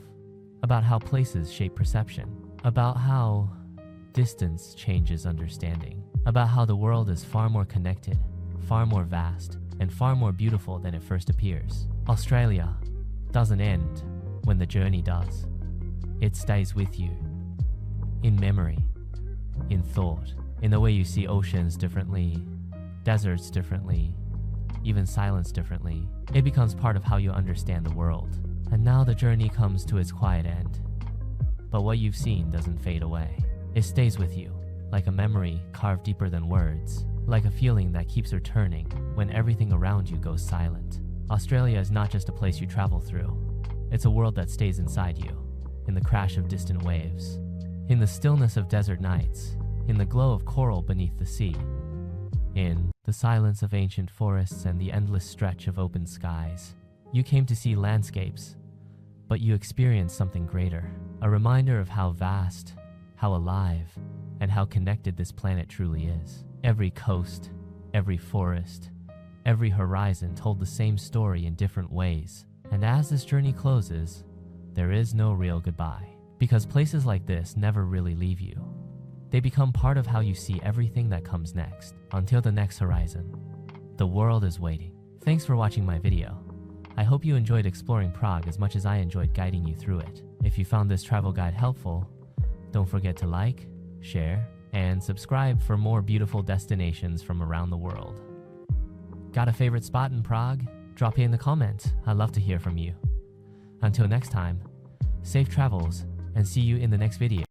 about how places shape perception, about how distance changes understanding, about how the world is far more connected, far more vast, and far more beautiful than it first appears. Australia doesn't end when the journey does. It stays with you, in memory, in thought, in the way you see oceans differently, deserts differently, even silence differently. It becomes part of how you understand the world. And now the journey comes to its quiet end. But what you've seen doesn't fade away. It stays with you, like a memory carved deeper than words, like a feeling that keeps returning when everything around you goes silent. Australia is not just a place you travel through. It's a world that stays inside you, in the crash of distant waves, in the stillness of desert nights, in the glow of coral beneath the sea, in the silence of ancient forests and the endless stretch of open skies. You came to see landscapes, but you experienced something greater, a reminder of how vast, how alive, and how connected this planet truly is. Every coast, every forest, every horizon told the same story in different ways. And as this journey closes, there is no real goodbye, because places like this never really leave you. They become part of how you see everything that comes next. Until the next horizon, the world is waiting. Thanks for watching my video. I hope you enjoyed exploring Prague as much as I enjoyed guiding you through it. If you found this travel guide helpful, don't forget to like, share, and subscribe for more beautiful destinations from around the world. Got a favorite spot in Prague? Drop it in the comments. I'd love to hear from you. Until next time, safe travels, and see you in the next video.